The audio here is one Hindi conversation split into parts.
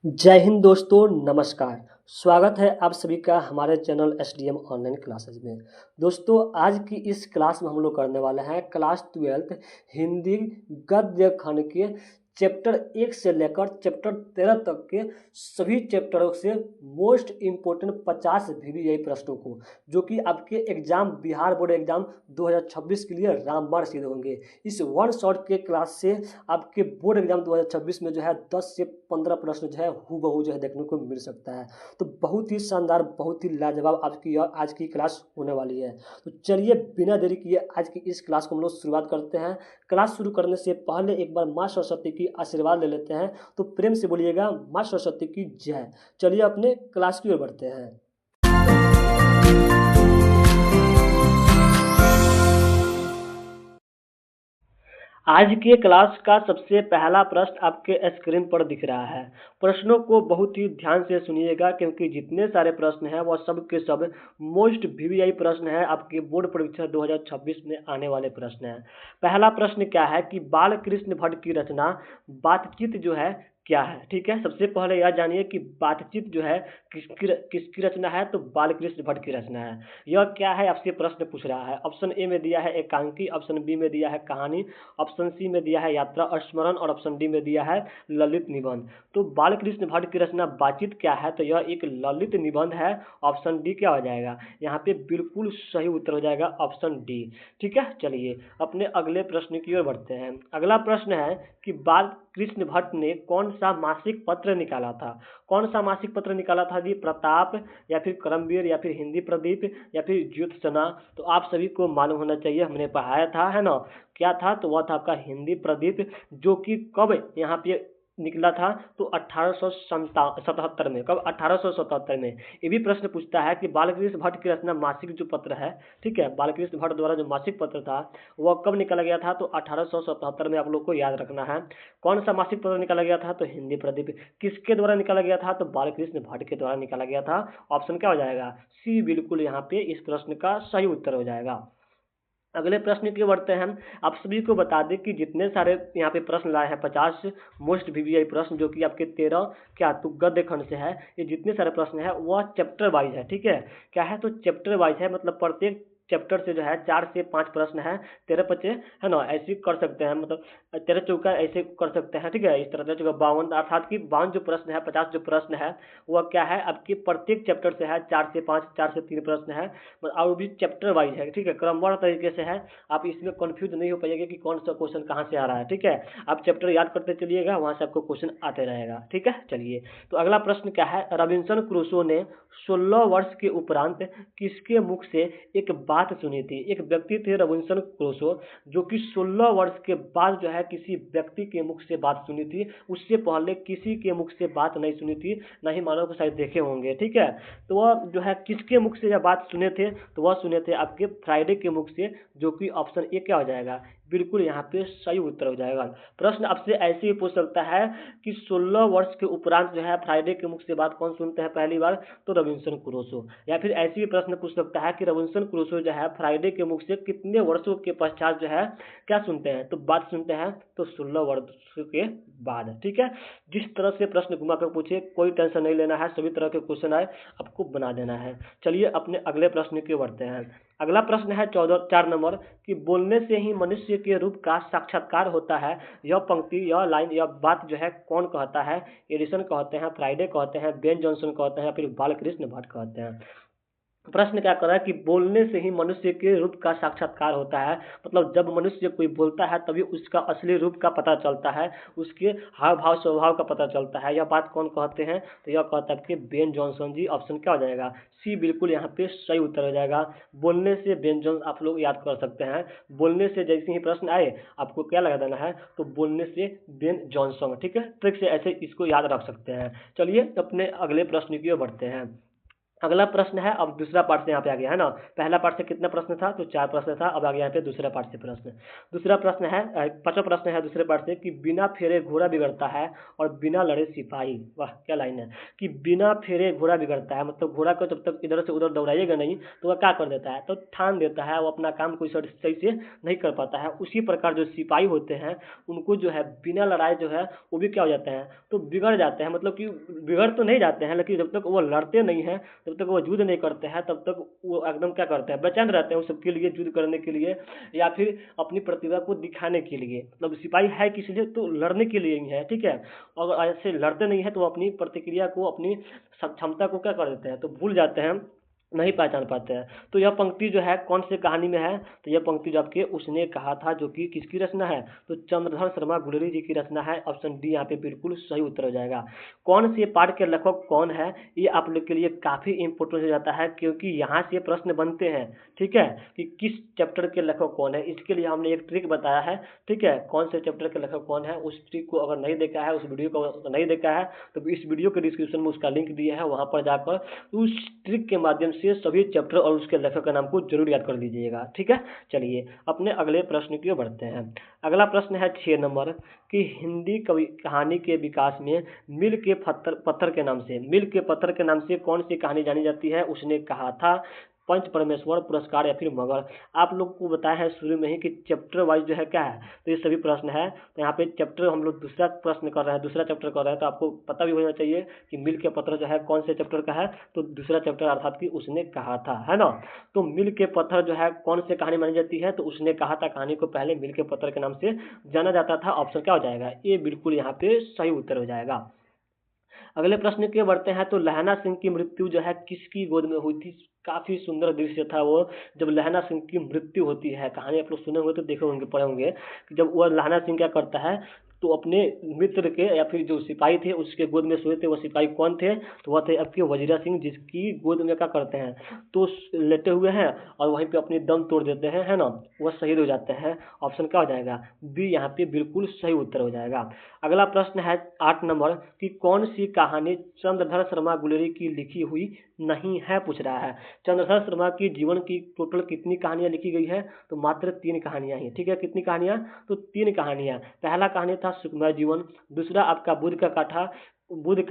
जय हिंद दोस्तों, नमस्कार। स्वागत है आप सभी का हमारे चैनल एसडीएम ऑनलाइन क्लासेस में। दोस्तों, आज की इस क्लास में हम लोग करने वाले हैं क्लास 12 हिंदी गद्य खंड के चैप्टर 1 से लेकर चैप्टर 13 तक के सभी चैप्टरों से मोस्ट इम्पोर्टेंट 50 वीवीआई प्रश्नों को, जो कि आपके एग्जाम बिहार बोर्ड एग्जाम 2026 के लिए रामबाण सिद्ध होंगे। इस वन शॉट के क्लास से आपके बोर्ड एग्जाम 2026 में जो है 10 से 15 प्रश्न जो है हूबहू जो है देखने को मिल सकता है। तो बहुत ही शानदार, बहुत ही लाजवाब आपकी आज की क्लास होने वाली है। तो चलिए बिना देरी किए आज की इस क्लास को हम लोग शुरुआत करते हैं। क्लास शुरू करने से पहले एक बार माँ सरस्वती की आशीर्वाद ले लेते हैं। तो प्रेम से बोलिएगा माँ सरस्वती की जय। चलिए अपने क्लास की ओर बढ़ते हैं। आज के क्लास का सबसे पहला प्रश्न आपके स्क्रीन पर दिख रहा है। प्रश्नों को बहुत ही ध्यान से सुनिएगा, क्योंकि जितने सारे प्रश्न हैं वह सब के सब मोस्ट वीवीआई प्रश्न है, आपके बोर्ड परीक्षा 2026 में आने वाले प्रश्न हैं। पहला प्रश्न क्या है कि बाल कृष्ण भट्ट की रचना बातचीत जो है क्या है। ठीक है, सबसे पहले यह जानिए कि बातचीत जो है किसकी रचना है। तो बालकृष्ण भट्ट की रचना है। यह क्या है आपसे प्रश्न पूछ रहा है। ऑप्शन ए में दिया है एकांकी, ऑप्शन बी में दिया है कहानी, ऑप्शन सी में दिया है यात्रा स्मरण और ऑप्शन डी में दिया है ललित निबंध। तो बालकृष्ण भट्ट की रचना बातचीत क्या है, तो यह एक ललित निबंध है। ऑप्शन डी क्या हो जाएगा यहाँ पे, बिल्कुल सही उत्तर हो जाएगा ऑप्शन डी। ठीक है, चलिए अपने अगले प्रश्न की ओर बढ़ते हैं। अगला प्रश्न है कि बालकृष्ण भट्ट ने कौन सा मासिक पत्र निकाला था। कौन सा मासिक पत्र निकाला था जी, प्रताप या फिर करमवीर या फिर हिंदी प्रदीप या फिर ज्योत्सना। तो आप सभी को मालूम होना चाहिए, हमने पढ़ाया था, है ना। क्या था, तो वह था आपका हिंदी प्रदीप, जो कि कब यहाँ पे निकला था, तो 1877 में। कब, 1877 में। ये भी प्रश्न पूछता है कि बालकृष्ण भट्ट की रचना मासिक जो पत्र है, ठीक है, बालकृष्ण भट्ट द्वारा जो मासिक पत्र था वह कब निकाला गया था, तो 1877 में। आप लोग को याद रखना है कौन सा मासिक पत्र निकाला गया था, तो हिंदी प्रदीप। किसके द्वारा निकाला गया था, तो बालकृष्ण भट्ट के द्वारा निकाला गया था। ऑप्शन क्या हो जाएगा, सी, बिल्कुल यहाँ पे इस प्रश्न का सही उत्तर हो जाएगा। अगले प्रश्न की बढ़ते हैं। आप सभी को बता दें कि जितने सारे यहाँ पे प्रश्न लाए हैं 50 मोस्ट वीवीआई प्रश्न, जो कि आपके 13 क्या तो गद्य खंड से है। ये जितने सारे प्रश्न है वह चैप्टर वाइज है। ठीक है, क्या है, तो चैप्टर वाइज है, मतलब प्रत्येक चैप्टर से जो है 4 से 5 प्रश्न है। 13 बच्चे है ना, ऐसे कर सकते हैं, मतलब 13 चौका ऐसे कर सकते हैं। ठीक है, इस तरह से 52, अर्थात कि 52 जो प्रश्न है, 50 जो प्रश्न है वह क्या है आपके प्रत्येक चैप्टर से है। 4 से 5, 4 से 3 प्रश्न है, और भी चैप्टर वाइज है। ठीक है, क्रमवार तरीके से है। आप इसमें कंफ्यूज नहीं हो पाइएगा कि कौन सा क्वेश्चन कहाँ से आ रहा है। ठीक है, आप चैप्टर याद करते चलिएगा, वहाँ से आपको क्वेश्चन आते रहेगा। ठीक है, चलिए तो अगला प्रश्न क्या है। रॉबिन्सन क्रूसो ने 16 वर्ष के उपरांत किसके मुख से एक बात सुनी थी। एक व्यक्ति थे रॉबिन्सन क्रूसो, जो कि 16 वर्ष के बाद जो है किसी व्यक्ति के मुख से बात सुनी थी। उससे पहले किसी के मुख से बात नहीं सुनी थी, ना ही मानव को शायद देखे होंगे। ठीक है, तो वह जो है किसके मुख से यह बात सुने थे, तो वह सुने थे आपके फ्राइडे के मुख से, जो कि ऑप्शन ए क्या हो जाएगा, बिल्कुल यहाँ पे सही उत्तर हो जाएगा। प्रश्न आपसे ऐसे ही पूछ सकता है कि 16 वर्ष के उपरांत जो है फ्राइडे के मुख से बात कौन सुनते हैं पहली बार, तो रॉबिन्सन क्रूसो। या फिर ऐसे भी प्रश्न पूछ सकता है कि रॉबिन्सन क्रूसो जो है फ्राइडे के मुख से कितने वर्षों के पश्चात जो है क्या सुनते हैं, तो बात सुनते हैं, तो 16 वर्ष के बाद। ठीक है, जिस तरह से प्रश्न घुमा कर पूछे कोई टेंशन नहीं लेना है, सभी तरह के क्वेश्चन आए आपको बना देना है। चलिए अपने अगले प्रश्न की ओर बढ़ते हैं। अगला प्रश्न है 4 नंबर कि बोलने से ही मनुष्य के रूप का साक्षात्कार होता है। यह पंक्ति, यह लाइन, यह बात जो है कौन कहता है। एडिसन कहते हैं, फ्राइडे कहते हैं, बेन जॉनसन कहते हैं, या फिर बालकृष्ण भट्ट कहते हैं। प्रश्न क्या कर रहा है कि बोलने से ही मनुष्य के रूप का साक्षात्कार होता है, मतलब जब मनुष्य कोई बोलता है तभी उसका असली रूप का पता चलता है, उसके हाव भाव स्वभाव का पता चलता है। यह बात कौन कहते हैं, तो यह कहता है कि बेन जॉनसन जी। ऑप्शन क्या हो जाएगा, सी, बिल्कुल यहाँ पे सही उत्तर हो जाएगा। बोलने से बेन जॉनसन आप लोग याद कर सकते हैं। बोलने से जैसे ही प्रश्न आए आपको क्या लगा देना है, तो बोलने से बेन जॉनसन। ठीक है, ट्रिक से ऐसे इसको याद रख सकते हैं। चलिए अपने अगले प्रश्न की ओर बढ़ते हैं। अगला प्रश्न है, अब दूसरा पार्ट से यहाँ पे आ गया है ना। पहला पार्ट से कितना प्रश्न था, तो 4 प्रश्न था। अब आ गया यहाँ पे दूसरा पार्ट से प्रश्न। दूसरा प्रश्न है, पांचवा प्रश्न है दूसरे पार्ट से, कि बिना फेरे घोड़ा बिगड़ता है और बिना लड़े सिपाही। वाह क्या लाइन है, कि बिना फेरे घोड़ा बिगड़ता है, मतलब घोड़ा को जब तक इधर से उधर दौड़ाइएगा नहीं तो वह क्या कर देता है, तो ठान देता है, वो अपना काम कोई सही से नहीं कर पाता है। उसी प्रकार जो सिपाही होते हैं उनको जो है बिना लड़ाई जो है वो भी क्या हो जाते हैं, तो बिगड़ जाते हैं। मतलब कि बिगड़ तो नहीं जाते हैं, लेकिन जब तक वो लड़ते नहीं हैं, जब तक वो युद्ध नहीं करते हैं, तब तक वो एकदम क्या करते हैं, बेचैन रहते हैं उस सबके लिए, युद्ध करने के लिए या फिर अपनी प्रतिभा को दिखाने के लिए। मतलब सिपाही है किस लिए, तो लड़ने के लिए ही है, ठीक है। और ऐसे लड़ते नहीं है तो अपनी प्रतिक्रिया को, अपनी क्षमता को क्या कर देते हैं, तो भूल जाते हैं, नहीं पहचान पाते हैं। तो यह पंक्ति जो है कौन से कहानी में है, तो यह पंक्ति जो आपके उसने कहा था, जो कि किसकी रचना है, तो चंद्रधर शर्मा गुलेरी जी की रचना है। ऑप्शन डी यहाँ पे बिल्कुल सही उत्तर हो जाएगा। कौन से पाठ के लेखक कौन है, ये आप लोग के लिए काफ़ी इंपॉर्टेंट हो जाता है, क्योंकि यहाँ से प्रश्न बनते हैं, ठीक है, कि किस चैप्टर के लेखक कौन है। इसके लिए हमने एक ट्रिक बताया है, ठीक है, कौन से चैप्टर के लेखक कौन है। उस ट्रिक को अगर नहीं देखा है, उस वीडियो को अगर नहीं देखा है, तो इस वीडियो के डिस्क्रिप्शन में उसका लिंक दिया है, वहाँ पर जाकर उस ट्रिक के माध्यम से सभी चैप्टर और उसके लेखक का नाम को जरूर याद कर लीजिएगा, ठीक है। चलिए अपने अगले प्रश्न की ओर बढ़ते हैं। अगला प्रश्न है 6 नंबर, कि हिंदी कवि कहानी के विकास में मिल के पत्थर के नाम से, मिल के पत्थर के नाम से कौन सी कहानी जानी जाती है। उसने कहा था, पंच परमेश्वर, पुरस्कार या फिर मगर। आप लोग को बताया है शुरू में ही कि चैप्टर वाइज जो है क्या है, तो ये सभी प्रश्न है। तो यहाँ पे चैप्टर हम लोग दूसरा प्रश्न कर रहे हैं, दूसरा चैप्टर कर रहे हैं, तो आपको पता भी होना चाहिए कि मिल के पत्थर जो है कौन से चैप्टर का है, तो दूसरा चैप्टर अर्थात कि उसने कहा था, है ना। तो मिल के पत्थर जो है कौन से कहानी मानी जाती है, तो उसने कहा था कहानी को पहले मिल के पत्थर के नाम से जाना जाता था। ऑप्शन क्या हो जाएगा, ये बिल्कुल यहाँ पे सही उत्तर हो जाएगा। अगले प्रश्न के बढ़ते हैं, तो लहना सिंह की मृत्यु जो है किसकी गोद में हुई थी। काफी सुंदर दृश्य था वो, जब लहना सिंह की मृत्यु होती है। कहानी आप लोग सुने होंगे तो देखे होंगे, पढ़े होंगे, कि जब वह लहना सिंह क्या करता है, तो अपने मित्र के या फिर जो सिपाही थे उसके गोद में सोए थे। वो सिपाही कौन थे, तो वह थे आपके वजीरा सिंह, जिसकी गोद में क्या करते हैं, तो लेटे हुए हैं और वहीं पे अपनी दम तोड़ देते हैं, है ना, वह शहीद हो जाते हैं। ऑप्शन क्या हो जाएगा, बी यहाँ पे बिल्कुल सही उत्तर हो जाएगा। अगला प्रश्न है 8 नंबर, कि कौन सी कहानी चंद्रधर शर्मा गुलेरी की लिखी हुई नहीं है, पूछ रहा है। चंद्रधर शर्मा की जीवन की टोटल कितनी कहानियां लिखी गई है, तो मात्र 3 कहानियां ही, ठीक है। कितनी कहानियां, तो 3 कहानियां। पहला कहानी था सुखमय जीवन, दूसरा आपका बुध का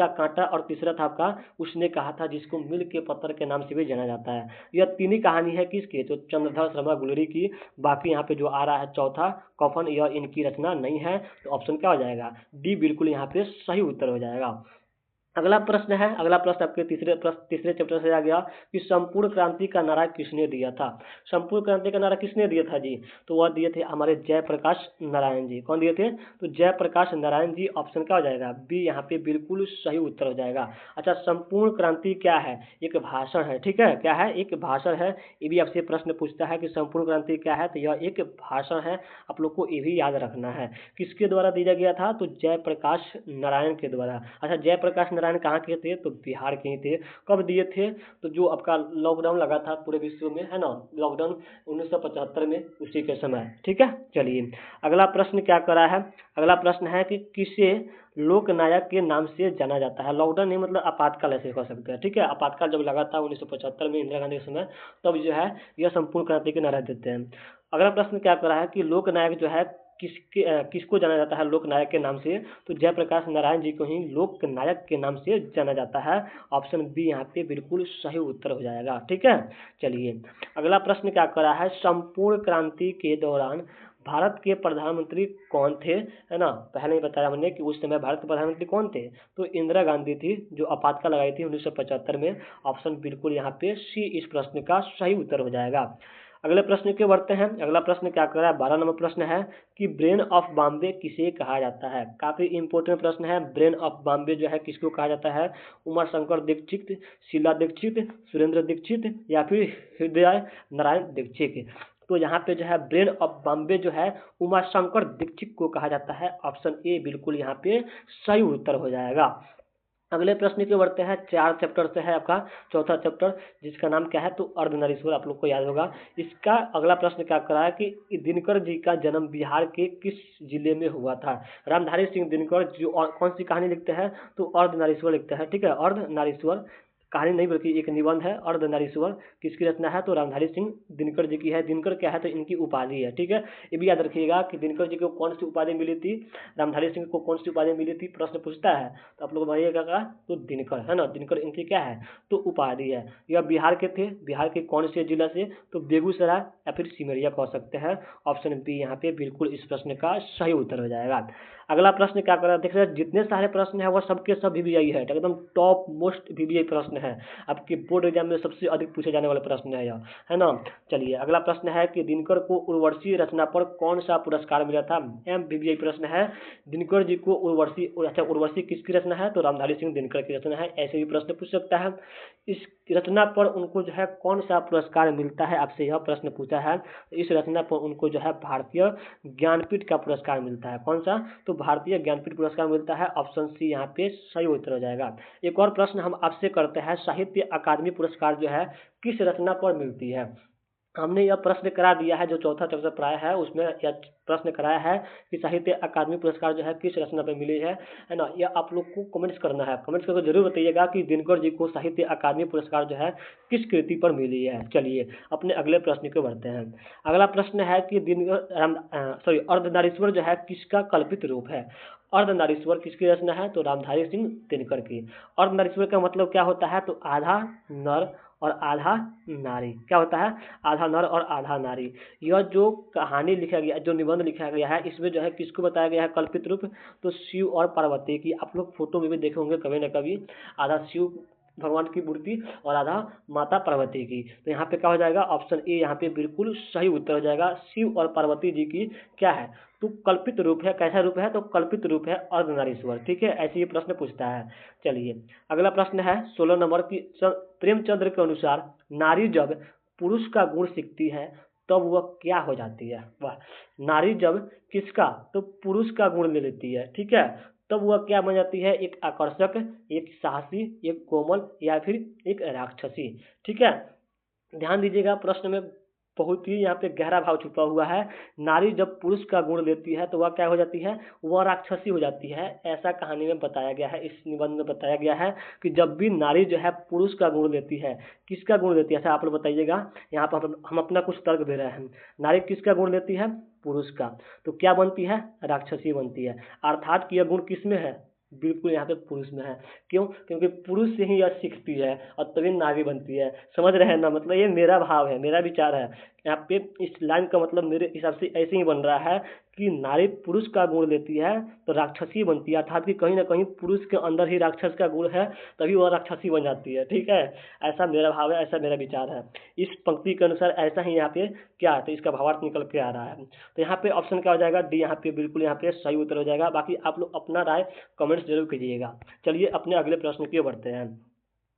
कांटा, और तीसरा था आपका उसने कहा था, जिसको मिल के पत्थर के नाम से भी जाना जाता है। यह 3 ही कहानी है किसकी, तो चंद्रधर शर्मा गुलेरी की। बाकी यहाँ पे जो आ रहा है चौथा कफन, यह इनकी रचना नहीं है। तो ऑप्शन क्या हो जाएगा, डी बिल्कुल यहाँ पे सही उत्तर हो जाएगा। अगला प्रश्न है, अगला प्रश्न आपके तीसरे चैप्टर से आ गया, कि संपूर्ण क्रांति का नारा किसने दिया था। संपूर्ण क्रांति का नारा किसने दिया था जी, तो वह दिए थे हमारे जयप्रकाश नारायण जी। कौन दिए थे, तो जयप्रकाश नारायण जी। ऑप्शन क्या हो जाएगा, बी यहाँ पे बिल्कुल सही उत्तर हो जाएगा। अच्छा, संपूर्ण क्रांति क्या है, एक भाषण है, ठीक है, क्या है, एक भाषण है। ये भी आपसे प्रश्न पूछता है कि संपूर्ण क्रांति क्या है, तो यह एक भाषण है। आप लोग को ये भी याद रखना है। किसके द्वारा दिया गया था, तो जयप्रकाश नारायण के द्वारा। अच्छा, जयप्रकाश नारायण कहाँ के थे, तो बिहार के ही थे। कब दिए थे, तो जो आपका लॉकडाउन लगा था पूरे विश्व में, है ना, लॉकडाउन 1975 में, उसी के समय, ठीक है। चलिए अगला प्रश्न क्या करा है, अगला प्रश्न है कि किसे लोकनायक के नाम से जाना जाता है। लॉकडाउन नहीं, मतलब आपातकाल ऐसे कर सकते हैं, ठीक है। आपातकाल जब लगा था 1975 में इंदिरा गांधी के समय, तब जो है यह संपूर्ण क्रांति के नारा देते हैं। अगला प्रश्न क्या करा है, कि लोकनायक जो है किसको जाना जाता है लोकनायक के नाम से, तो जयप्रकाश नारायण जी को ही लोकनायक के नाम से जाना जाता है। ऑप्शन बी यहाँ पे बिल्कुल सही उत्तर हो जाएगा, ठीक है। चलिए अगला प्रश्न क्या करा है, संपूर्ण क्रांति के दौरान भारत के प्रधानमंत्री कौन थे, है ना। पहले ही बताया हमने कि उस समय भारत के प्रधानमंत्री कौन थे, तो इंदिरा गांधी थी, जो आपातकाल लगाई थी 1975 में। ऑप्शन बिल्कुल यहाँ पे सी इस प्रश्न का सही उत्तर हो जाएगा। अगले प्रश्न के बढ़ते हैं। अगला प्रश्न क्या कर रहा है, 12 नंबर प्रश्न है, कि ब्रेन ऑफ बॉम्बे किसे कहा जाता है। काफी इंपॉर्टेंट प्रश्न है। ब्रेन ऑफ बॉम्बे जो है किसको कहा जाता है, उमा शंकर दीक्षित, शीला दीक्षित, सुरेंद्र दीक्षित या फिर हृदय नारायण दीक्षित। तो यहाँ पे जो है ब्रेन ऑफ बॉम्बे जो है उमा शंकर दीक्षित को कहा जाता है। ऑप्शन ए बिल्कुल यहाँ पे सही उत्तर हो जाएगा। अगले प्रश्न की बढ़ते हैं। 4 चैप्टर से है आपका चौथा चैप्टर, जिसका नाम क्या है, तो अर्धनारीश्वर। आप लोग को याद होगा। इसका अगला प्रश्न क्या कर रहा है, कि दिनकर जी का जन्म बिहार के किस जिले में हुआ था। रामधारी सिंह दिनकर जो और कौन सी कहानी लिखते हैं, तो अर्धनारीश्वर लिखते हैं, ठीक है, अर्धनारीश्वर। कहानी नहीं बल्कि एक निबंध है अर्धनारीश्वर। किसकी रचना है? तो रामधारी सिंह दिनकर जी की है। दिनकर क्या है? तो इनकी उपाधि है। ठीक है, ये भी याद रखिएगा कि दिनकर जी को कौन सी उपाधि मिली थी, रामधारी सिंह को कौन सी उपाधि मिली थी, प्रश्न पूछता है तो आप लोग बताइएगा का तो दिनकर है ना, दिनकर इनकी क्या है? तो उपाधि है। यह बिहार के थे। बिहार के कौन से जिला से? तो बेगूसराय या फिर सिमरिया कह सकते हैं। ऑप्शन बी यहाँ पे बिल्कुल इस प्रश्न का सही उत्तर हो जाएगा। अगला प्रश्न क्या कर रहा है देख रहे हैं, जितने सारे प्रश्न है वो सबके सब VVI है, एकदम टॉप मोस्ट VVI प्रश्न है। आपके बोर्ड एग्जाम में सबसे अधिक पूछे जाने वाले प्रश्न है यह, है ना। चलिए अगला प्रश्न है कि दिनकर को उर्वशी रचना पर कौन सा पुरस्कार मिला था? VVI प्रश्न है। दिनकर जी को उर्वशी, अच्छा उर्वशी किसकी रचना है? तो रामधारी सिंह दिनकर की रचना है। ऐसे भी प्रश्न पूछ सकता है। इस रचना पर उनको जो है कौन सा पुरस्कार मिलता है, आपसे यह प्रश्न पूछा है। इस रचना पर उनको जो है भारतीय ज्ञानपीठ का पुरस्कार मिलता है। कौन सा? तो भारतीय ज्ञानपीठ पुरस्कार मिलता है। ऑप्शन सी यहाँ पे सही उत्तर हो जाएगा। एक और प्रश्न हम आपसे करते हैं, साहित्य अकादमी पुरस्कार जो है किस रचना पर मिलती है? हमने यह प्रश्न करा दिया है, जो चौथा चैप्टर पढ़ाया है उसमें यह प्रश्न कराया है कि साहित्य अकादमी पुरस्कार जो है किस रचना पर मिली है ना। यह आप लोग को कमेंट्स करना है, कमेंट्स करके जरूर बताइएगा कि दिनकर जी को साहित्य अकादमी पुरस्कार जो है किस कृति पर मिली है। चलिए अपने अगले प्रश्न को बढ़ते हैं। अगला प्रश्न है कि अर्धनारीश्वर जो है किसका कल्पित रूप है? अर्धनारीश्वर किसकी रचना है? तो रामधारी सिंह दिनकर की। अर्धनारीश्वर का मतलब क्या होता है? तो आधा नर और आधा नारी। क्या होता है? आधा नर और आधा नारी। यह जो कहानी लिखा गया, जो निबंध लिखा गया है, इसमें जो है किसको बताया गया है कल्पित रूप? तो शिव और पार्वती की। आप लोग फोटो में भी देखे होंगे कभी ना कभी, आधा शिव भगवान की मूर्ति और आधा माता पार्वती की। तो यहाँ पे क्या हो जाएगा? ऑप्शन ए यहाँ पे बिल्कुल सही उत्तर हो जाएगा। शिव और पार्वती जी की क्या है? तो कल्पित रूप है। कैसा रूप है? तो कल्पित रूप है अर्धनारीश्वर। ठीक है, ऐसे ही प्रश्न पूछता है। चलिए अगला प्रश्न है 16 नंबर की। प्रेमचंद्र के अनुसार नारी जब पुरुष का गुण सीखती है तब वह क्या हो जाती है? वह नारी जब किसका? तो पुरुष का गुण ले लेती है। ठीक है, तब वह क्या बन जाती है? एक आकर्षक, एक साहसी, एक कोमल या फिर एक राक्षसी। ठीक है, ध्यान दीजिएगा प्रश्न में बहुत ही यहाँ पे गहरा भाव छुपा हुआ है। नारी जब पुरुष का गुण लेती है तो वह क्या हो जाती है? वह राक्षसी हो जाती है। ऐसा कहानी में बताया गया है, इस निबंध में बताया गया है कि जब भी नारी जो है पुरुष का गुण लेती है, किसका गुण लेती है? अच्छा आप लोग बताइएगा। यहाँ पर हम अपना कुछ तर्क दे रहे हैं। नारी किसका गुण लेती है? पुरुष का। तो क्या बनती है? राक्षसी बनती है। अर्थात कि यह गुण किसमें है? बिल्कुल यहाँ पे पुरुष में है। क्यों? क्योंकि पुरुष से ही यह सीखती है और तभी नारी बनती है। समझ रहे हैं ना? मतलब ये मेरा भाव है, मेरा विचार है। यहाँ पे इस लाइन का मतलब मेरे हिसाब से ऐसे ही बन रहा है कि नारी पुरुष का गुण लेती है तो राक्षसी बनती है। अर्थात कि कहीं ना कहीं पुरुष के अंदर ही राक्षस का गुण है, तभी वह राक्षसी बन जाती है। ठीक है, ऐसा मेरा भाव है, ऐसा मेरा विचार है। इस पंक्ति के अनुसार ऐसा ही यहाँ पे क्या है, तो इसका भावार्थ निकल के आ रहा है। तो यहाँ पे ऑप्शन क्या हो जाएगा? डी यहाँ पे बिल्कुल यहाँ पे सही उत्तर हो जाएगा। बाकी आप लोग अपना राय कमेंट्स जरूर कीजिएगा। चलिए अपने अगले प्रश्न की ओर बढ़ते हैं।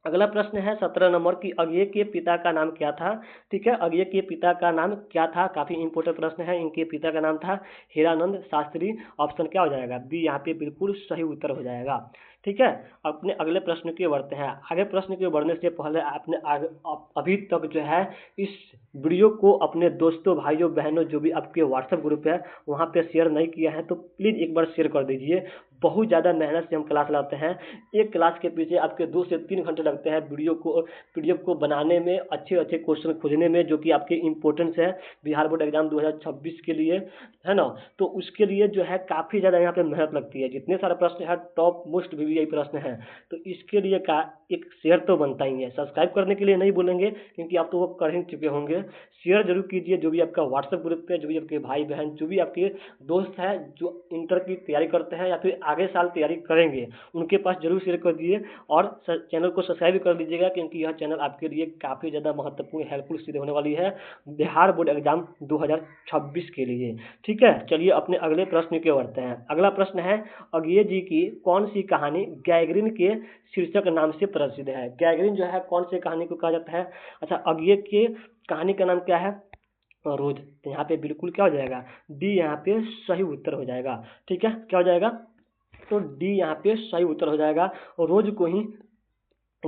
अगला प्रश्न है 17 नंबर की। अज्ञे के पिता का नाम क्या था? ठीक है, अज्ञे के पिता का नाम क्या था? काफी इंपॉर्टेंट प्रश्न है। इनके पिता का नाम था हीरानंद शास्त्री। ऑप्शन क्या हो जाएगा? बी यहाँ पे बिल्कुल सही उत्तर हो जाएगा। ठीक है, अपने अगले प्रश्न की ओर बढ़ते हैं। आगे प्रश्न की ओर बढ़ने से पहले आपने अभी तक जो है इस वीडियो को अपने दोस्तों, भाइयों, बहनों, जो भी आपके व्हाट्सएप ग्रुप है वहाँ पे शेयर नहीं किया है तो प्लीज़ एक बार शेयर कर दीजिए। बहुत ज़्यादा मेहनत से हम क्लास लाते हैं। एक क्लास के पीछे आपके 2 से 3 घंटे लगते हैं वीडियो को, पीडीएफ को बनाने में, अच्छे अच्छे क्वेश्चन खोजने में, जो कि आपके इम्पोर्टेंस है बिहार बोर्ड एग्जाम 2026 के लिए, है ना। तो उसके लिए जो है काफ़ी ज़्यादा यहाँ पे मेहनत लगती है। जितने सारे प्रश्न है टॉप मोस्ट VVI प्रश्न है, तो इसके लिए का एक शेयर तो बनता ही है। सब्सक्राइब करने के लिए नहीं बोलेंगे क्योंकि आप तो वो कर ही चुके होंगे। शेयर जरूर कीजिए। जो भी आपका व्हाट्सएप ग्रुप पे, जो भी आपके भाई बहन, जो भी आपके दोस्त हैं जो इंटर की तैयारी करते हैं या फिर आगे साल तैयारी करेंगे, उनके पास जरूर शेयर कर दीजिए। और चैनल को सब्सक्राइब भी कर दीजिएगा क्योंकि यह चैनल आपके लिए काफ़ी ज़्यादा महत्वपूर्ण, हेल्पफुल सिद्ध होने वाली है बिहार बोर्ड एग्जाम 2026 के लिए। ठीक है, चलिए अपने अगले प्रश्न की ओर बढ़ते हैं। अगला प्रश्न है, अज्ञे जी की कौन सी कहानी गैगरिन के शीर्षक नाम से प्रसिद्ध है? गैगरिन जो है कौन सी कहानी को कहा जाता है? अच्छा, अज्ञे के कहानी का नाम क्या है? रोज। तो यहाँ पे बिल्कुल क्या हो जाएगा? डी यहाँ पे सही उत्तर हो जाएगा। ठीक है, क्या हो जाएगा? तो डी यहाँ पे सही उत्तर हो जाएगा। रोज को ही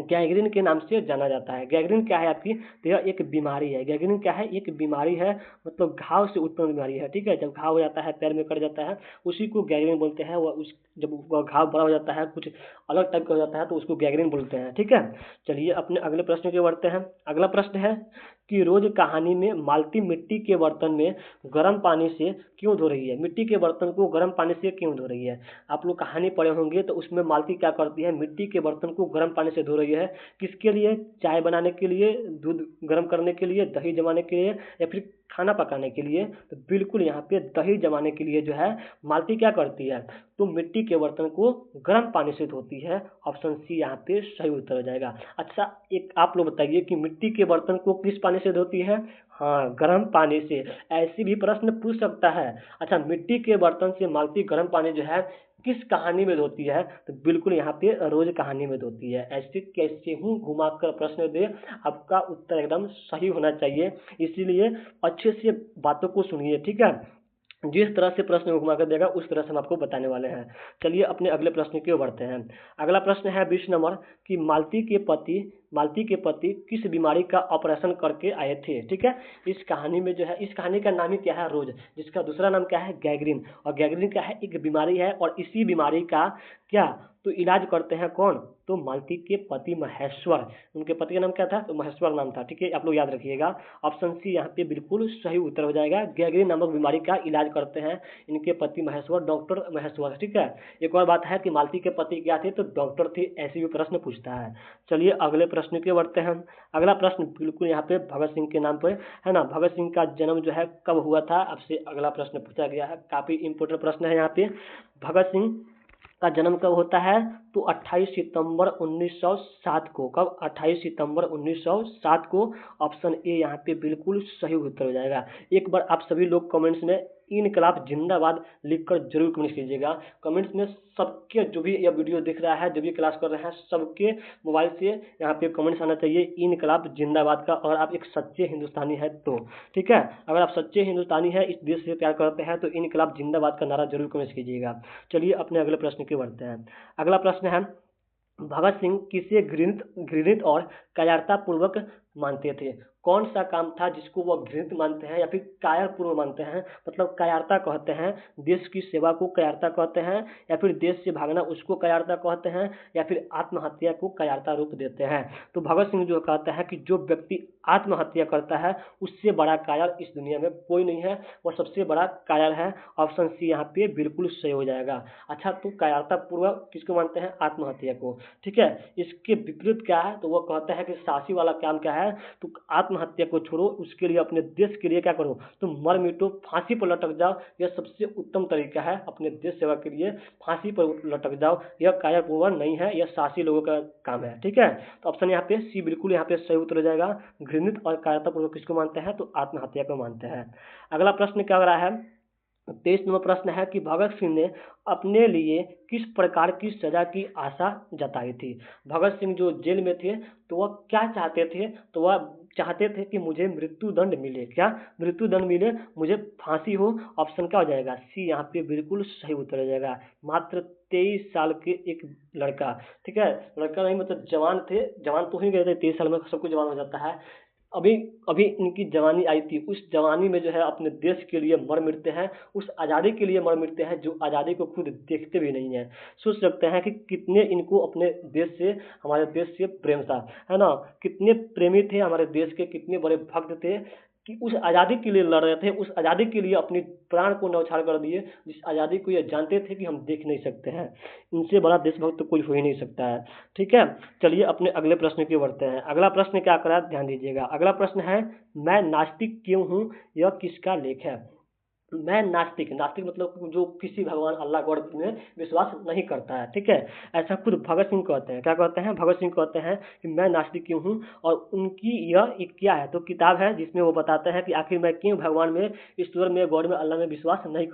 गैंग्रीन के नाम से जाना जाता है। गैंग्रीन क्या है आपकी, तो यह एक बीमारी है। गैंग्रीन क्या है, एक बीमारी है, मतलब घाव से उत्पन्न बीमारी है, ठीक है। जब घाव हो जाता है, पैर में कट जाता है, उसी को गैंग्रीन बोलते हैं। वह उस जब वह घाव बड़ा हो जाता है, कुछ अलग टाइप का हो जाता है, तो उसको गैंग्रीन बोलते हैं, ठीक है। चलिए अपने अगले प्रश्न की ओर बढ़ते हैं। अगला प्रश्न है कि रोज कहानी में मालती मिट्टी के बर्तन में गर्म पानी से क्यों धो रही है। मिट्टी के बर्तन को गर्म पानी से क्यों धो रही है। आप लोग कहानी पढ़े होंगे, तो उसमें मालती क्या करती है, मिट्टी के बर्तन को गर्म पानी से धो रही है। किसके लिए, चाय बनाने के लिए, दूध गर्म करने के लिए, दही जमाने के लिए, या फिर खाना पकाने के लिए। तो बिल्कुल यहाँ पे दही जमाने के लिए जो है मालती क्या करती है, तो मिट्टी के बर्तन को गर्म पानी से धोती है। ऑप्शन सी यहाँ पे सही उत्तर हो जाएगा। अच्छा, एक आप लोग बताइए कि मिट्टी के बर्तन को किस पानी से धोती है। हाँ, गर्म पानी से। ऐसी भी प्रश्न पूछ सकता है। अच्छा, मिट्टी के बर्तन से मालती गर्म पानी जो है किस कहानी में धोती है, तो बिल्कुल यहाँ पे रोज कहानी में धोती है। ऐसे कैसे हूँ घुमाकर प्रश्न दे, आपका उत्तर एकदम सही होना चाहिए। इसीलिए अच्छे से बातों को सुनिए, ठीक है। जिस तरह से प्रश्न घुमा कर देगा उस तरह से हम आपको बताने वाले हैं। चलिए अपने अगले प्रश्न की ओर बढ़ते हैं। अगला प्रश्न है 20 नंबर कि मालती के पति किस बीमारी का ऑपरेशन करके आए थे, ठीक है। इस कहानी में जो है, इस कहानी का नाम ही क्या है, रोज, जिसका दूसरा नाम क्या है, गैंग्रीन। और गैंग्रीन क्या है, एक बीमारी है, और इसी बीमारी का क्या, तो इलाज करते हैं कौन, तो मालती के पति महेश्वर। उनके पति का नाम क्या था, तो महेश्वर नाम था, ठीक है। आप लोग याद रखिएगा। ऑप्शन सी यहाँ पे बिल्कुल सही उत्तर हो जाएगा। गैंग्रीन नामक बीमारी का इलाज करते हैं इनके पति महेश्वर, डॉक्टर महेश्वर, ठीक है। एक और बात है कि मालती के पति क्या थे, तो डॉक्टर थे। ऐसे भी प्रश्न पूछता है। चलिए अगले प्रश्न की बढ़ते हैं। अगला प्रश्न बिल्कुल यहाँ पे भगत सिंह के नाम पर है ना। भगत सिंह का जन्म जो है कब हुआ था, आपसे अगला प्रश्न पूछा गया है। काफी इंपोर्टेंट प्रश्न है यहाँ पे। भगत सिंह का जन्म कब होता है, तो 28 सितंबर 1907 को। कब, 28 सितंबर 1907 को। ऑप्शन ए यहाँ पे बिल्कुल सही उत्तर हो जाएगा। एक बार आप सभी लोग कमेंट्स में इनकलाब जिंदाबाद लिखकर जरूर कमेंट कीजिएगा। कमेंट्स में सबके, जो भी यह वीडियो देख रहा है, जो भी क्लास कर रहे हैं, सबके मोबाइल से यहाँ पे कमेंट्स आना चाहिए इनकलाब जिंदाबाद का। और आप एक सच्चे हिंदुस्तानी है तो, ठीक है। अगर आप सच्चे हिंदुस्तानी है, इस देश से प्यार करते हैं, तो इनकलाब जिंदाबाद का नारा जरूर कमेंट कीजिएगा। चलिए अपने अगले प्रश्न की बढ़ते हैं। अगला प्रश्न है भगत सिंह किसे घृणित घृणित और कायरतापूर्वक मानते थे। कौन सा काम था जिसको वह घृणित मानते हैं या फिर कायरपूर्व मानते हैं, मतलब कायरता कहते हैं, देश की सेवा को कायरता कहते हैं, या फिर देश से भागना उसको कायरता कहते हैं, या फिर आत्महत्या को कायरता रूप देते हैं। तो भगत सिंह जो कहता है कि जो व्यक्ति आत्महत्या करता है उससे बड़ा कायर इस दुनिया में कोई नहीं है, वह सबसे बड़ा कायर है। ऑप्शन सी यहाँ पे बिल्कुल सही हो जाएगा। अच्छा, तो कायरता पूर्वक किसको मानते हैं, आत्महत्या को, ठीक है। इसके विपरीत क्या है, तो वो कहता है कि साहसी वाला काम क्या है, तो आत्महत्या को छोड़ो, उसके लिए अपने देश के लिए क्या करो, तो मर मिटो, फांसी पर लटक जाओ। यह सबसे उत्तम तरीका है अपने देश सेवा के लिए, फांसी पर लटक जाओ। यह कायरपूर्वक नहीं है, यह साहसी लोगों का काम है, ठीक है। तो ऑप्शन यहाँ पे सी बिल्कुल यहाँ पे सही उत्तर हो जाएगा। घृणित और कायरतापूर्वक किसको मानते हैं, तो आत्महत्या को मानते हैं। अगला प्रश्न क्या हो रहा है, 23 नंबर प्रश्न है कि भगत सिंह ने अपने लिए किस प्रकार की सजा की आशा जताई थी। भगत सिंह जो जेल में थे, तो वह क्या चाहते थे, तो वह चाहते थे कि मुझे मृत्यु दंड मिले। क्या, मृत्यु दंड मिले, मुझे फांसी हो। ऑप्शन क्या हो जाएगा, सी यहाँ पे बिल्कुल सही उत्तर हो जाएगा। मात्र 23 साल के एक लड़का, ठीक है, लड़का नहीं मतलब जवान थे, जवान तो ही गए थे, 23 साल में सब कुछ जवान हो जाता है। अभी अभी इनकी जवानी आई थी, उस जवानी में जो है अपने देश के लिए मर मिटते हैं, उस आज़ादी के लिए मर मिटते हैं जो आज़ादी को खुद देखते भी नहीं हैं। सोच सकते हैं कि कितने इनको अपने देश से, हमारे देश से प्रेम था, है ना। कितने प्रेमी थे हमारे देश के, कितने बड़े भक्त थे कि उस आज़ादी के लिए लड़ रहे थे, उस आज़ादी के लिए अपनी प्राण को न्यौछावर कर दिए, जिस आज़ादी को ये जानते थे कि हम देख नहीं सकते हैं। इनसे बड़ा देशभक्त तो कोई हो ही नहीं सकता है, ठीक है। चलिए अपने अगले प्रश्न की बढ़ते हैं। अगला प्रश्न क्या करा, ध्यान दीजिएगा। अगला प्रश्न है मैं नास्तिक क्यों हूँ, यह किसका लेख है। मैं नास्तिक, नास्तिक मतलब जो किसी भगवान अल्लाह गॉड में विश्वास नहीं करता है, ठीक है। ऐसा खुद भगत सिंह कहते हैं। क्या कहते हैं, भगत सिंह कहते हैं कि मैं नास्तिक क्यों हूँ। और उनकी यह एक क्या है, तो किताब है जिसमें वो बताते हैं कि आखिर मैं क्यों भगवान में, ईश्वर में, गॉड में, अल्लाह में विश्वास नहीं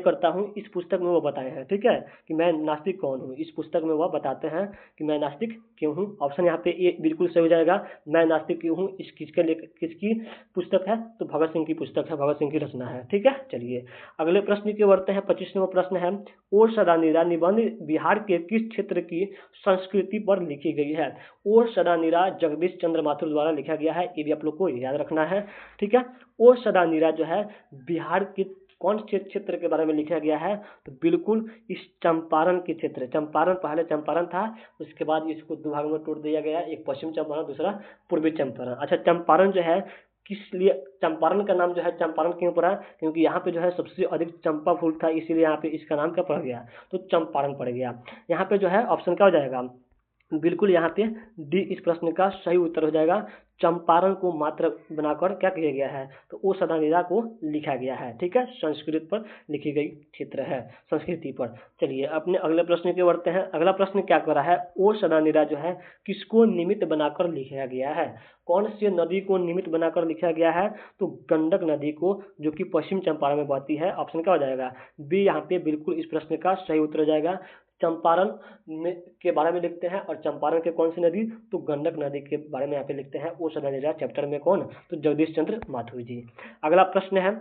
करता हूँ। इस पुस्तक में वो बताए हैं, ठीक है, कि मैं नास्तिक कौन हूँ। इस पुस्तक में वह बताते हैं कि मैं नास्तिक क्यों हूँ। ऑप्शन यहाँ पे ए बिल्कुल सही हो जाएगा। मैं नास्तिक क्यों हूँ, इस किसके लिए, किसकी पुस्तक है, तो भगत सिंह की पुस्तक है, भगत सिंह की रचना है, ठीक है। ठीक है। चलिए अगले प्रश्न की बढ़ते हैं। 25वां प्रश्न है, ओ सदा नीरा निबंध बिहार के किस क्षेत्र की संस्कृति पर लिखी गई है? ओ सदा नीरा जगदीश चंद्र माथुर द्वारा लिखा गया है, ये भी आप लोग को याद रखना है, ठीक है। ओ सदा नीरा जो है बिहार के कौन से क्षेत्र के बारे में लिखा गया है? तो बिल्कुल इस चंपारण के क्षेत्र, चंपारण पहले चंपारण था, उसके बाद इसको दो भागों में तोड़ दिया गया, एक पश्चिम चंपारण दूसरा पूर्वी चंपारण। अच्छा चंपारण जो है किस लिए चंपारण का नाम जो है चंपारण क्यों पड़ा? क्योंकि यहाँ पे जो है सबसे अधिक चंपा फूल था, इसीलिए यहाँ पे इसका नाम क्या पड़ गया? तो चंपारण पड़ गया। यहाँ पे जो है ऑप्शन क्या हो जाएगा? बिल्कुल यहाँ पे डी इस प्रश्न का सही उत्तर हो जाएगा। चंपारण को मात्र बनाकर क्या किया गया है? तो ओ सदानीरा को लिखा गया है, ठीक है। संस्कृत पर लिखी गई क्षेत्र है, संस्कृति पर। चलिए अपने अगले प्रश्न की बढ़ते हैं। अगला प्रश्न क्या कर रहा है? ओ सदानीरा जो है किसको निमित्त बनाकर लिखा गया है? कौन सी नदी को निमित्त बनाकर लिखा गया है? तो गंडक नदी को, जो कि पश्चिम चंपारण में बहती है। ऑप्शन क्या हो जाएगा? बी यहाँ पे बिल्कुल इस प्रश्न का सही उत्तर हो जाएगा। चंपारण में के बारे में लिखते हैं, और चंपारण के कौन सी नदी? तो गंडक नदी के बारे में यहाँ पे लिखते हैं। ओ सदानीरा चैप्टर में कौन? तो जगदीश चंद्र माथुर जी। अगला प्रश्न है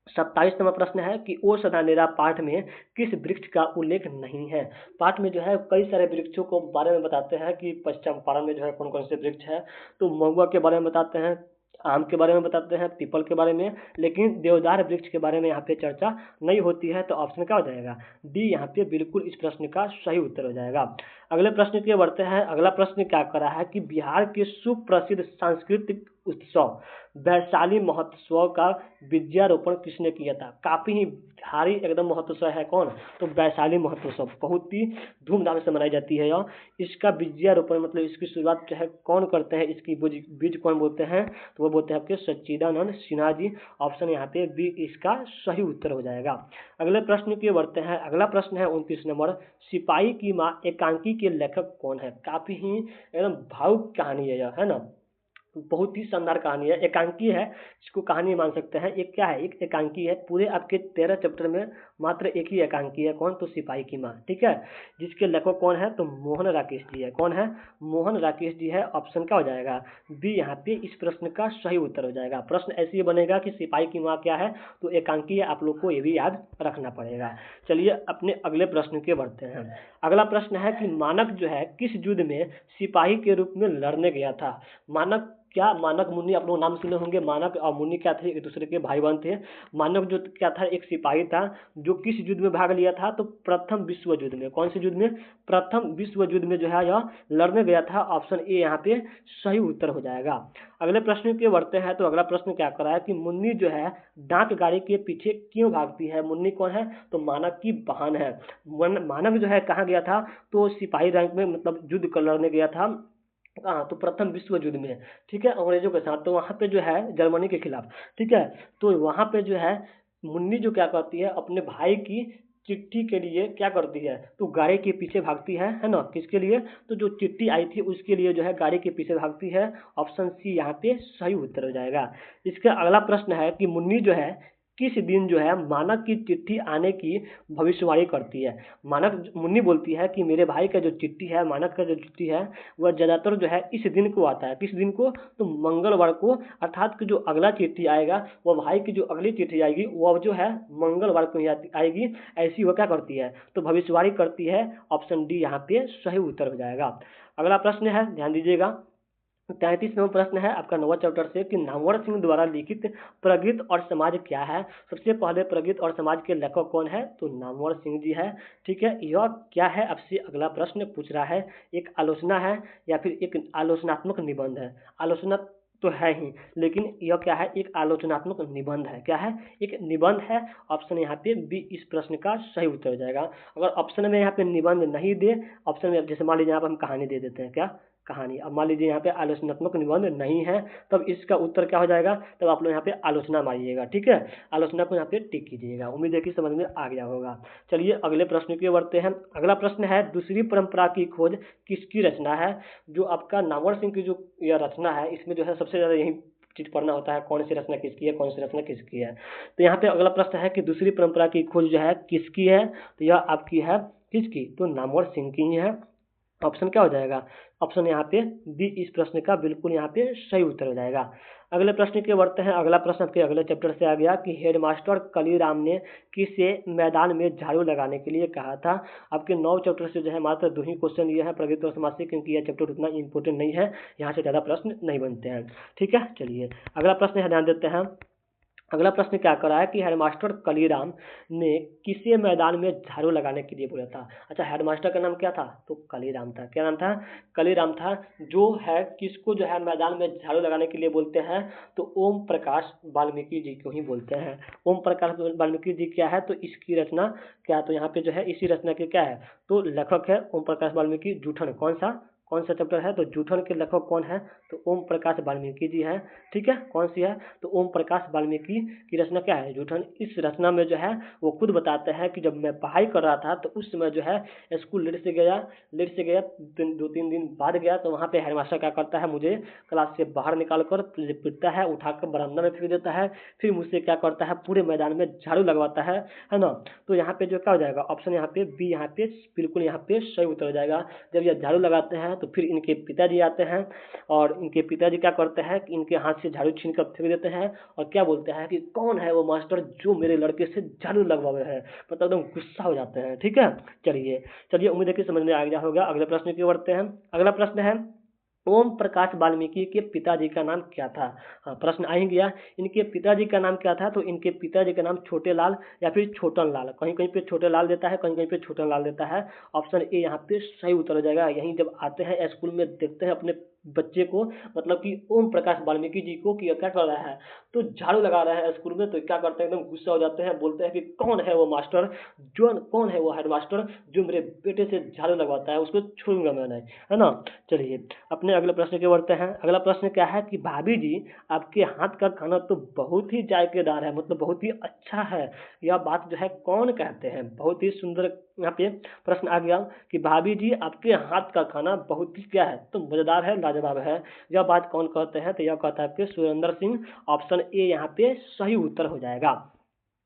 27वां प्रश्न है कि ओ सदानीरा पाठ में किस वृक्ष का उल्लेख नहीं है? पाठ में जो है कई सारे वृक्षों को बारे में बताते हैं कि पश्चिम चंपारण में जो है कौन कौन से वृक्ष है। तो महुआ के बारे में बताते हैं, आम के बारे में बताते हैं, पीपल के बारे में, लेकिन देवदार वृक्ष के बारे में यहाँ पे चर्चा नहीं होती है। तो ऑप्शन क्या हो जाएगा? डी यहाँ पे बिल्कुल इस प्रश्न का सही उत्तर हो जाएगा। अगले प्रश्न की बढ़ते हैं। अगला प्रश्न क्या कर रहा है कि बिहार के सुप्रसिद्ध सांस्कृतिक उत्सव वैशाली महोत्सव का विद्यारोपण किसने किया था? काफी ही भारी एकदम महोत्सव है, कौन? तो वैशाली महोत्सव बहुत ही धूमधाम से मनाई जाती है। यह इसका विद्यारोपण मतलब इसकी शुरुआत जो है कौन करते हैं, इसकी बीज कौन बोलते हैं? तो वो बोलते हैं आपके सच्चिदानंद सिन्हा जी। ऑप्शन यहाँ पे बी इसका सही उत्तर हो जाएगा। अगले प्रश्न की बढ़ते हैं। अगला प्रश्न है 29 नंबर, सिपाही की माँ एकांकी के लेखक कौन है? काफी ही एकदम भावुक कहानी है यह, है ना, बहुत ही शानदार कहानी है, एकांकी है, इसको कहानी मान सकते हैं। एक क्या है? एक एकांकी है। पूरे आपके 13 चैप्टर में मात्र एक ही एकांकी है, कौन? तो सिपाही की माँ, ठीक है। जिसके लेखक कौन है? तो मोहन राकेश जी है। कौन है? मोहन राकेश जी है। ऑप्शन क्या हो जाएगा? बी यहाँ पे इस प्रश्न का सही उत्तर हो जाएगा। प्रश्न ऐसे ही बनेगा कि सिपाही की माँ क्या है? तो एकांकी है, आप लोग को ये भी याद रखना पड़ेगा। चलिए अपने अगले प्रश्न के बढ़ते हैं। अगला प्रश्न है कि मानक जो है किस युद्ध में सिपाही के रूप में लड़ने गया था? मानक क्या? मानक मुनि आप लोग नाम सुने होंगे। मानक और मुनि क्या थे? एक दूसरे के भाई बहन थे। मानक जो क्या था? एक सिपाही था जो किस युद्ध में भाग लिया था? तो प्रथम विश्व युद्ध में। कौन से युद्ध में? प्रथम विश्व युद्ध में जो है यह लड़ने गया था। ऑप्शन ए यहाँ पे सही उत्तर हो जाएगा। अगले प्रश्न के बढ़ते हैं। तो अगला प्रश्न क्या कर रहा है कि मुन्नी जो है डाक गाड़ी के पीछे क्यों भागती है? मुन्नी कौन है? तो मानक की बहन है। मानक जो है कहाँ गया था? तो सिपाही रैंक में मतलब युद्ध कर लड़ने गया था। हाँ, तो प्रथम विश्व युद्ध में, ठीक है, अंग्रेजों के साथ। तो वहाँ पे जो है जर्मनी के खिलाफ, ठीक है। तो वहाँ पे जो है मुन्नी जो क्या करती है, अपने भाई की चिट्ठी के लिए क्या करती है? तो गाड़ी के पीछे भागती है ना। किसके लिए? तो जो चिट्ठी आई थी उसके लिए जो है गाड़ी के पीछे भागती है। ऑप्शन सी यहाँ पे सही उत्तर हो जाएगा। इसका अगला प्रश्न है कि मुन्नी जो है किस दिन जो है मानक की चिट्ठी आने की भविष्यवाणी करती है? मानक मुन्नी बोलती है कि मेरे भाई का जो चिट्ठी है, मानक का जो चिट्ठी है, वह ज़्यादातर जो है इस दिन को आता है। किस दिन को? तो मंगलवार को। अर्थात कि जो अगला चिट्ठी आएगा, वह भाई की जो अगली चिट्ठी आएगी वह जो है मंगलवार को ही आएगी। ऐसी वह क्या करती है? तो भविष्यवाणी करती है। ऑप्शन डी यहाँ पे सही उत्तर हो जाएगा। अगला प्रश्न है, ध्यान दीजिएगा। 33वां प्रश्न है आपका 9वां चैप्टर से कि नामवर सिंह द्वारा लिखित प्रगीत और समाज क्या है? सबसे पहले प्रगीत और समाज के लेखक कौन है? तो नामवर सिंह जी है, ठीक है। यह क्या है? आपसे अगला प्रश्न पूछ रहा है, एक आलोचना है या फिर एक आलोचनात्मक निबंध है? आलोचना तो है ही, लेकिन यह क्या है? एक आलोचनात्मक निबंध है। क्या है? एक निबंध है। ऑप्शन यहाँ पे बी इस प्रश्न का सही उत्तर हो जाएगा। अगर ऑप्शन में यहाँ पे निबंध नहीं दे, ऑप्शन में जैसे मान लीजिए यहाँ पे हम कहानी दे देते हैं, क्या कहानी। अब मान लीजिए यहाँ पे आलोचनात्मक निबंध नहीं है, तब इसका उत्तर क्या हो जाएगा? तब आप लोग यहाँ पे आलोचना मारिएगा, ठीक है। आलोचना को यहाँ पे टिक कीजिएगा। उम्मीद है कि समझ में आ गया होगा। चलिए अगले प्रश्न की ओर बढ़ते हैं। अगला प्रश्न है, दूसरी परंपरा की खोज किसकी रचना है? जो आपका नामवर सिंह की जो यह रचना है, इसमें जो है सबसे ज़्यादा यही चीज पढ़ना होता है, कौन सी रचना किसकी है, कौन सी रचना किसकी है। तो यहाँ पे अगला प्रश्न है कि दूसरी परंपरा की खोज जो है किसकी है? तो यह आपकी है किसकी? तो नामवर सिंह की ही है। ऑप्शन क्या हो जाएगा, ऑप्शन यहाँ पे बी इस प्रश्न का बिल्कुल यहाँ पे सही उत्तर हो जाएगा। अगले प्रश्न की बढ़ते हैं। अगला प्रश्न आपके अगले चैप्टर से आ गया कि हेडमास्टर कलीराम ने किसे मैदान में झाड़ू लगाने के लिए कहा था। आपके 9 चैप्टर से जो है मात्र 2 ही क्वेश्चन ये है प्रगति और समाज से, क्योंकि यह चैप्टर उतना इंपॉर्टेंट नहीं है, यहाँ से ज़्यादा प्रश्न नहीं बनते हैं। ठीक है, चलिए अगला प्रश्न है, ध्यान देते हैं। अगला प्रश्न क्या कर रहा है कि हेडमास्टर कलीराम ने किसे मैदान में झाड़ू लगाने के लिए बोला था। अच्छा, हेडमास्टर का नाम क्या था, तो कलीराम था। क्या नाम था, कलीराम था। जो है किसको जो है मैदान में झाड़ू लगाने के लिए बोलते हैं, तो ओम प्रकाश वाल्मीकि जी को ही बोलते हैं। ओम प्रकाश वाल्मीकि जी क्या है, तो इसकी रचना क्या, तो यहाँ पे जो है इसी रचना के क्या है, तो लेखक है ओम प्रकाश वाल्मीकि। जूठन कौन सा चैप्टर है, तो जूठन के लेखक कौन है, तो ओम प्रकाश वाल्मीकि जी है। ठीक है, कौन सी है, तो ओम प्रकाश वाल्मीकि की रचना क्या है, जूठन। इस रचना में जो है वो खुद बताते हैं कि जब मैं पढ़ाई कर रहा था तो उस समय जो है स्कूल लेट से गया 2-3 दिन बाद गया, तो वहाँ पे हेडमास्टर क्या करता है, मुझे क्लास से बाहर निकाल कर पीटता है, उठाकर बरामदा में फेंक देता है, फिर मुझसे क्या करता है, पूरे मैदान में झाड़ू लगवाता है ना। तो यहाँ पे जो क्या हो जाएगा, ऑप्शन यहाँ पे बी यहाँ पे बिल्कुल यहाँ पे सही उत्तर हो जाएगा। जब ये झाड़ू लगाते हैं तो फिर इनके पिताजी आते हैं, और इनके पिताजी क्या करते हैं कि इनके हाथ से झाड़ू छीन कर फेंक देते हैं, और क्या बोलते हैं कि कौन है वो मास्टर जो मेरे लड़के से झाड़ू लगवाए है, मतलब एकदम गुस्सा हो जाते हैं। ठीक है, चलिए उम्मीद है कि समझ में आ गया होगा। अगले प्रश्न की ओर बढ़ते हैं। अगला प्रश्न है, ओम प्रकाश वाल्मीकि के पिताजी का नाम क्या था। हाँ, प्रश्न आ ही गया, इनके पिताजी का नाम क्या था, तो इनके पिताजी का नाम छोटे लाल या फिर छोटन लाल, कहीं कहीं पे छोटे लाल देता है, कहीं कहीं पे छोटन लाल देता है। ऑप्शन ए यहाँ पे सही उत्तर हो जाएगा। यहीं जब आते हैं स्कूल में देखते हैं अपने बच्चे को, मतलब कि ओम प्रकाश वाल्मीकि जी को, कि क्या कर रहा है, तो झाड़ू लगा रहे हैं स्कूल में, तो क्या करते हैं, एकदम गुस्सा हो जाते हैं, बोलते हैं कि कौन है वो मास्टर, कौन है वो हेडमास्टर जो मेरे बेटे से झाड़ू लगवाता है, उसको छोड़ूंगा मैं नहीं, है ना। चलिए अपने अगले प्रश्न की बढ़ते हैं। अगला प्रश्न क्या है कि भाभी जी आपके हाथ का खाना तो बहुत ही जायकेदार है, मतलब बहुत ही अच्छा है, यह बात जो है कौन कहते हैं। बहुत ही सुंदर यहाँ पे प्रश्न आ गया कि भाभी जी आपके हाथ का खाना बहुत ही क्या है, तो मजेदार है, लाजवाब है, यह बात कौन कहते हैं, तो यह कहता है आपके सुरेंद्र सिंह। ऑप्शन ए यहाँ पे सही उत्तर हो जाएगा।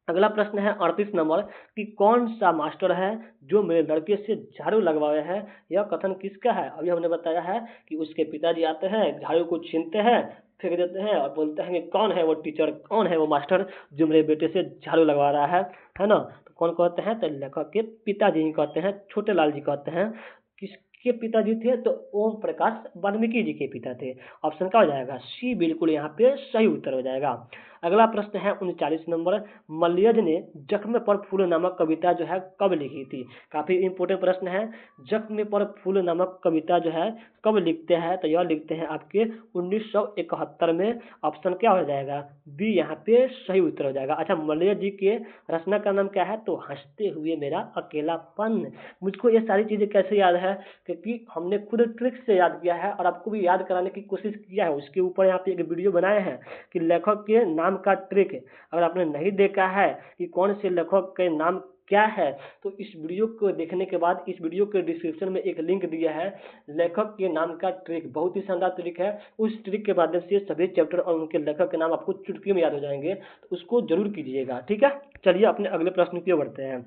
अगला प्रश्न है 38 नंबर कि कौन सा मास्टर है जो मेरे लड़के से झाड़ू लगवाए है। यह कथन किसका है, अभी हमने बताया है कि उसके पिताजी आते हैं, झाड़ू को छीनते हैं, फेंक देते हैं, और बोलते हैं कि कौन है वो टीचर, कौन है वो मास्टर जो मेरे बेटे से झाड़ू लगवा रहा है ना। तो कौन कहते हैं, तो लेखक के पिताजी ही कहते हैं, छोटे लाल जी कहते हैं। किसके पिताजी थे, तो ओम प्रकाश वाल्मीकि जी के पिता थे। ऑप्शन क्या हो जाएगा, सी बिल्कुल यहाँ पे सही उत्तर हो जाएगा। अगला प्रश्न है 39 नंबर, मलयज ने जख्म पर फूल नामक कविता जो है कब लिखी थी। काफी इंपोर्टेंट प्रश्न है। जख्म पर फूल नामक कविता जो है कब लिखते हैं, तो यह लिखते हैं आपके 1971 में। ऑप्शन क्या हो जाएगा, बी यहाँ पे सही उत्तर हो जाएगा। अच्छा, मलयज जी के रचना का नाम क्या है, तो हंसते हुए मेरा अकेलापन। मुझको ये सारी चीजें कैसे याद है, क्योंकि हमने खुद ट्रिक से याद किया है और आपको भी याद कराने की कोशिश किया है। उसके ऊपर यहाँ पे एक वीडियो बनाए हैं कि लेखक के नाम का ट्रिक, अगर आपने नहीं देखा है कि कौन से लेखक के नाम क्या है, तो इस वीडियो को देखने के बाद इस वीडियो के डिस्क्रिप्शन में एक लिंक दिया है, लेखक के नाम का ट्रिक, बहुत ही शानदार ट्रिक है। उस ट्रिक के माध्यम से सभी चैप्टर और उनके लेखक के नाम आपको चुटकी में याद हो जाएंगे, तो उसको जरूर कीजिएगा। ठीक है, चलिए अपने अगले प्रश्न की ओर बढ़ते हैं।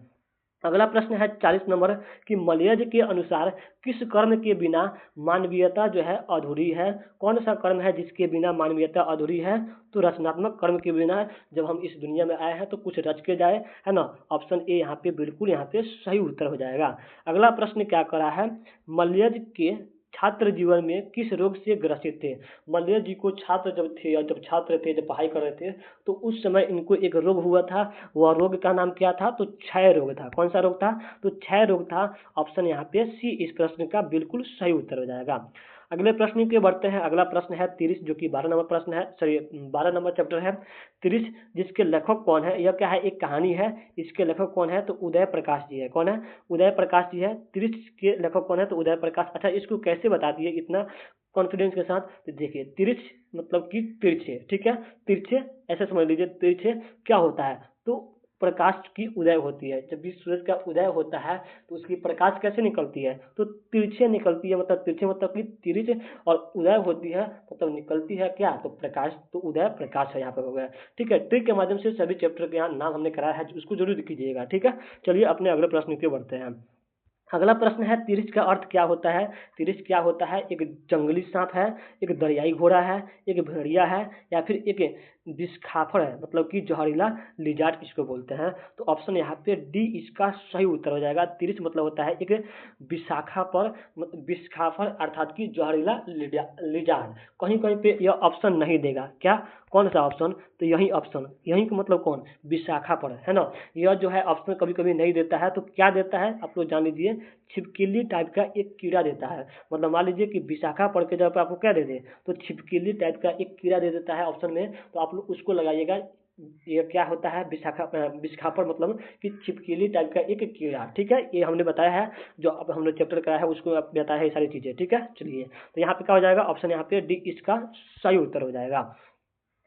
अगला प्रश्न है 40 नंबर कि मलयज के अनुसार किस कर्म के बिना मानवीयता जो है अधूरी है। कौन सा कर्म है जिसके बिना मानवीयता अधूरी है, तो रचनात्मक कर्म के बिना जब हम इस दुनिया में आए हैं तो कुछ रच के जाए, है ना। ऑप्शन ए यहाँ पे बिल्कुल यहाँ पे सही उत्तर हो जाएगा। अगला प्रश्न क्या करा है, मलयज के छात्र जीवन में किस रोग से ग्रसित थे। मलयज जी को छात्र जब थे, या जब छात्र थे, जब पढ़ाई कर रहे थे, तो उस समय इनको एक रोग हुआ था। वह रोग का नाम क्या था, तो क्षय रोग था। कौन सा रोग था, तो क्षय रोग था। ऑप्शन यहाँ पे सी इस प्रश्न का बिल्कुल सही उत्तर हो जाएगा। अगले प्रश्न के बढ़ते हैं। अगला प्रश्न है 30, जो कि 12 नंबर प्रश्न है, सॉरी 12 नंबर चैप्टर है 30, जिसके लेखक कौन है। यह क्या है, एक कहानी है। इसके लेखक कौन है, तो उदय प्रकाश जी है। कौन है, उदय प्रकाश जी है। 30 के लेखक कौन है, तो उदय प्रकाश। अच्छा, इसको कैसे बता दिए इतना कॉन्फिडेंस के साथ, तो देखिए तिरछ मतलब कि तिरछे, ठीक है, तिरछे ऐसे समझ लीजिए। तिरछे क्या होता है, तो प्रकाश की उदय होती है। जब भी सूरज का उदय होता है तो उसकी प्रकाश कैसे निकलती है, तो तिरछे निकलती है। मतलब तिरछे मतलब कि तिरछ, और उदय होती है मतलब निकलती है क्या, तो प्रकाश। तो उदय प्रकाश है यहाँ पे हो गया। ठीक है, ट्रिक के माध्यम से सभी चैप्टर के यहाँ नाम हमने कराया है, उसको जरूर कीजिएगा। ठीक है, चलिए अपने अगले प्रश्न की बढ़ते हैं। अगला प्रश्न है तिरछ का अर्थ क्या होता है। तिरछ क्या होता है, एक जंगली सांप है, एक दरियाई घोड़ा है, एक भेड़िया है, या फिर एक बिस्खाफर है, मतलब कि जहरीला लिजार्ड इसको बोलते हैं। तो ऑप्शन यहाँ पे डी इसका सही उत्तर हो जाएगा। तिरछ मतलब होता है एक विशाखा पर बिस्खाफर अर्थात कि जहरीला लिजार्ड। कहीं कहीं पे यह ऑप्शन नहीं देगा, क्या कौन सा ऑप्शन, तो यही ऑप्शन, यही का मतलब कौन, विशाखा पर, है ना। यह जो है ऑप्शन कभी कभी नहीं देता है, तो क्या देता है आप लोग जान लीजिए, छिपकली टाइप का एक कीड़ा देता है। मतलब मान लीजिए कि विशाखा पढ़ के जब आपको क्या दे दे, तो छिपकली टाइप का एक कीड़ा दे देता है ऑप्शन में, तो आप लोग उसको लगाइएगा। ये क्या होता है, विशाखापर मतलब कि छिपकली टाइप का एक कीड़ा। ठीक है, ये हमने बताया है, जो अब हमने चैप्टर कराया है उसको बताया है ये सारी चीजें। ठीक है, चलिए तो यहाँ पे क्या हो जाएगा, ऑप्शन यहाँ पे डी इसका सही उत्तर हो जाएगा।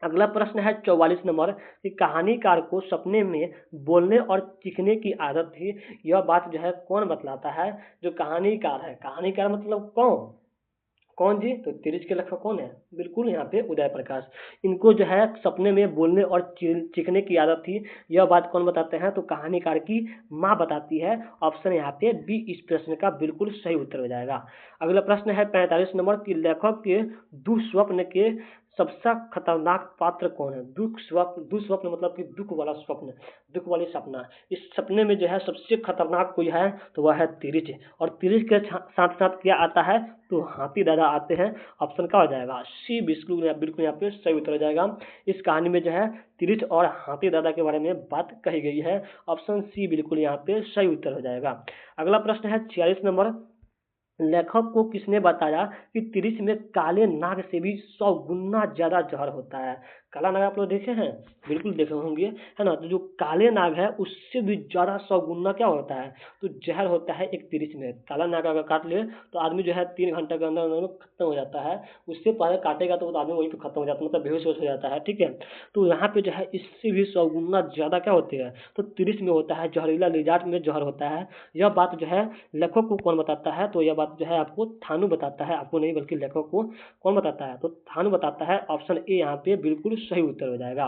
अगला प्रश्न है 44 नंबर कि कहानीकार को सपने में बोलने और चीखने की आदत थी। यह बात जो है कौन बतलाता है, जो कहानीकार है, कहानीकार मतलब कौन, कौन जी, तो तिरछ के लेखक कौन है, बिल्कुल यहाँ पे उदय प्रकाश। इनको जो है सपने में बोलने और चीखने की आदत थी, यह बात कौन बताते हैं, तो कहानीकार की माँ बताती है। ऑप्शन यहाँ पे बी इस प्रश्न का बिल्कुल सही उत्तर हो जाएगा। अगला प्रश्न है 45 नंबर की लेखक के दुःस्वप्न के सबसे खतरनाक पात्र कौन है। दुःस्वप्न मतलब कि दुख वाला स्वप्न, दुख वाली सपना। इस सपने में जो है सबसे खतरनाक कोई है तो वह है तिरछ। और तिरछ के साथ साथ क्या आता है, तो हाथी दादा आते हैं। ऑप्शन क्या हो जाएगा, सी बिल्कुल बिल्कुल यहाँ पे सही उत्तर हो जाएगा। इस कहानी में जो है तिरछ और हाथी दादा के बारे में बात कही गई है। ऑप्शन सी बिल्कुल यहाँ पे सही उत्तर हो जाएगा। अगला प्रश्न है 46 नंबर, लेखक को किसने बताया कि तिरछ में काले नाग से भी 100 गुना ज्यादा जहर होता है। काला नाग आप लोग देखे हैं, बिल्कुल देखे होंगे, है ना। तो जो काले नाग है उससे भी ज्यादा 100 गुना क्या होता है, तो जहर होता है एक तिरछ में। काला नाग अगर काट ले तो आदमी जो है 3 घंटे के अंदर अंदर खत्म हो जाता है। उससे पहले काटेगा तो आदमी वहीं पे खत्म हो जाता है, मतलब बेहोश हो जाता है। ठीक है, तो यहाँ पे जो है इससे भी 100 गुना ज्यादा क्या होते हैं, तो तिरछ में होता है, जहरीला लिजार्ड में जहर होता है। यह बात जो है लेखक को कौन बताता है, तो यह बात जो है आपको थानू बताता है, आपको नहीं बल्कि लेखक को कौन बताता है, तो थानू बताता है। ऑप्शन ए यहाँ पे बिल्कुल सही उत्तर हो जाएगा।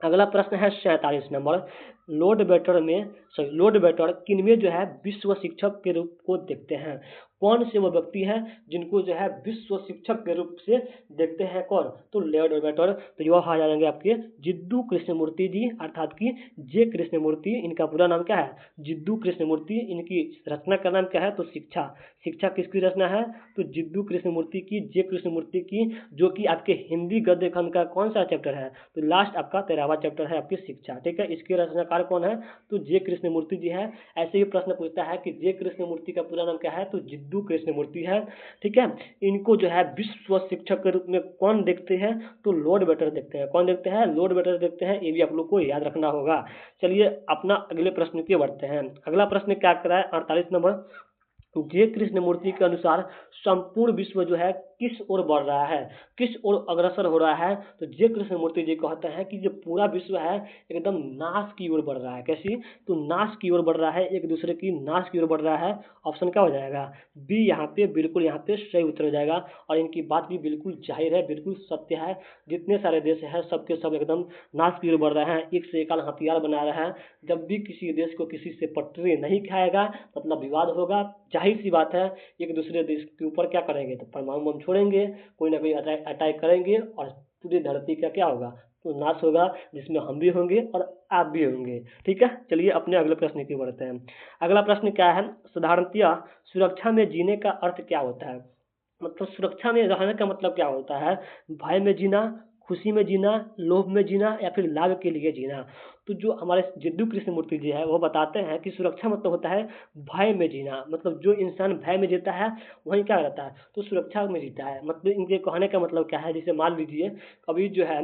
अगला प्रश्न है 47 नंबर, लोड बेटर में लोड बेटर किनमें जो है विश्व शिक्षक के रूप को देखते हैं। कौन से वो व्यक्ति है जिनको जो है विश्व शिक्षक के रूप से देखते हैं, कौन, तो लोड बेटर। तो यह आ जाएंगे आपके जिद्दू कृष्णमूर्ति जी, अर्थात कि जे कृष्णमूर्ति। इनका पूरा नाम क्या है, जिद्दू कृष्णमूर्ति। इनकी रचना का नाम क्या है, तो शिक्षा। शिक्षा किसकी रचना है, तो जिद्दू कृष्णमूर्ति की, जे कृष्णमूर्ति की, जो कि आपके हिंदी गद्य खंड का कौन सा चैप्टर है, तो लास्ट आपका 13वां चैप्टर है आपकी शिक्षा। ठीक है, इसके रचनाकार कौन है, तो जे कृष्णमूर्ति जी है। ऐसे ही प्रश्न पूछता है कि जे कृष्णमूर्ति का पूरा नाम क्या है, तो जिद्दू कृष्णमूर्ति है। ठीक है, इनको जो है विश्व शिक्षक के रूप में कौन देखते हैं, तो लॉर्ड बेटर देखते हैं। कौन देखते हैं, लॉर्ड बेटर देखते हैं। ये भी आप लोग को याद रखना होगा। चलिए अपना अगले प्रश्न की बढ़ते हैं। अगला प्रश्न क्या करा है 48 नंबर, जे कृष्णमूर्ति के अनुसार संपूर्ण विश्व जो है किस ओर बढ़ रहा है, किस ओर अग्रसर हो रहा है, तो जे कृष्णमूर्ति जी कहते हैं कि जो पूरा विश्व है एकदम नाश की ओर बढ़ रहा है। कैसी, तो नाश की ओर बढ़ रहा है, एक दूसरे की नाश की ओर बढ़ रहा है। ऑप्शन क्या हो जाएगा, बी यहाँ पे बिल्कुल यहाँ पे सही उत्तर हो जाएगा। और इनकी बात भी बिल्कुल जाहिर है, बिल्कुल सत्य है। जितने सारे देश हैं सबके सब एकदम नाश की ओर बढ़ रहे हैं, एक से एक हथियार बना रहे हैं। जब भी किसी देश को किसी से पटरी नहीं खाएगा मतलब विवाद होगा, जाहिर सी बात है एक दूसरे देश के ऊपर क्या करेंगे, तो परमाणु बम छोड़ेंगे, कोई ना कोई अटैक करेंगे और पूरी धरती का क्या होगा, तो नाश होगा, जिसमें हम भी होंगे और आप भी होंगे। ठीक है, चलिए अपने अगले प्रश्न की बढ़ते हैं। अगला प्रश्न क्या है, साधारणतया सुरक्षा में जीने का अर्थ क्या होता है। मतलब सुरक्षा में रहने का मतलब क्या होता है, भय में जीना, खुशी में जीना, लोभ में जीना, या फिर लाभ के लिए जीना। तो जो हमारे जिद्दू कृष्णमूर्ति जी है वो बताते हैं कि सुरक्षा मतलब होता है भय में जीना। मतलब जो इंसान भय में जीता है वही क्या रहता है, तो सुरक्षा में जीता है। मतलब इनके कहने का मतलब क्या है, जैसे मान लीजिए अभी जो है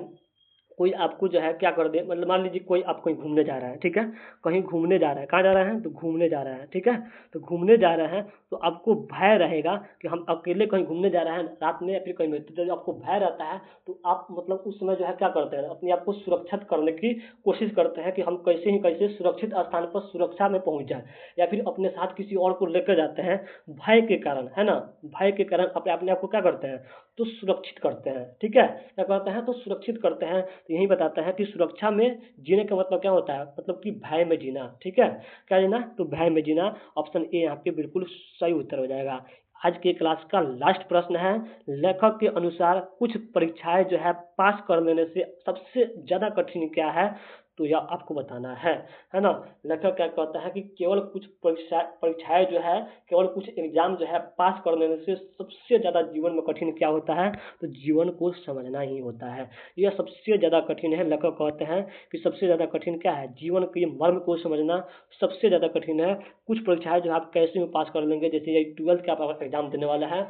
कोई आपको जो है क्या कर दे, मतलब मान लीजिए कोई आप कहीं घूमने जा रहा है। ठीक है, कहीं घूमने जा रहा है, कहाँ जा रहा है, तो घूमने जा रहा है। ठीक है, तो घूमने जा रहे हैं तो आपको भय रहेगा कि हम अकेले कहीं घूमने जा रहे हैं रात में या फिर कहीं में, तो जब आपको भय रहता है तो आप मतलब उस समय जो है क्या करते हैं, अपने आप को सुरक्षित करने की कोशिश करते हैं कि हम कैसे ही कैसे सुरक्षित स्थान पर सुरक्षा में पहुंच जाए, या फिर अपने साथ किसी और को लेकर जाते हैं भय के कारण, है ना। भय के कारण अपने अपने आप को क्या करते हैं, तो सुरक्षित करते हैं। ठीक है, क्या करते हैं, तो सुरक्षित करते हैं। तो यही बताता है कि सुरक्षा में जीने का मतलब क्या होता है, मतलब कि भय में जीना। ठीक है, क्या जीना, तो भय में जीना। ऑप्शन ए यहाँ पे बिल्कुल सही उत्तर हो जाएगा। आज के क्लास का लास्ट प्रश्न है, लेखक के अनुसार कुछ परीक्षाएं जो है पास कर लेने से सबसे ज्यादा कठिन क्या है, तो यह आपको बताना है ना। लेखक क्या कहता है कि केवल कुछ परीक्षाएं जो है, केवल कुछ एग्जाम जो है पास कर लेने से सबसे ज्यादा जीवन में कठिन क्या होता है, तो जीवन को समझना ही होता है। यह सबसे ज्यादा कठिन है। लेखक कहते हैं कि सबसे ज्यादा कठिन क्या है, जीवन के मर्म को समझना सबसे ज्यादा कठिन है। कुछ परीक्षाएं जो आप कैसे में पास कर लेंगे, जैसे ये 12th का आप एग्जाम देने वाला है,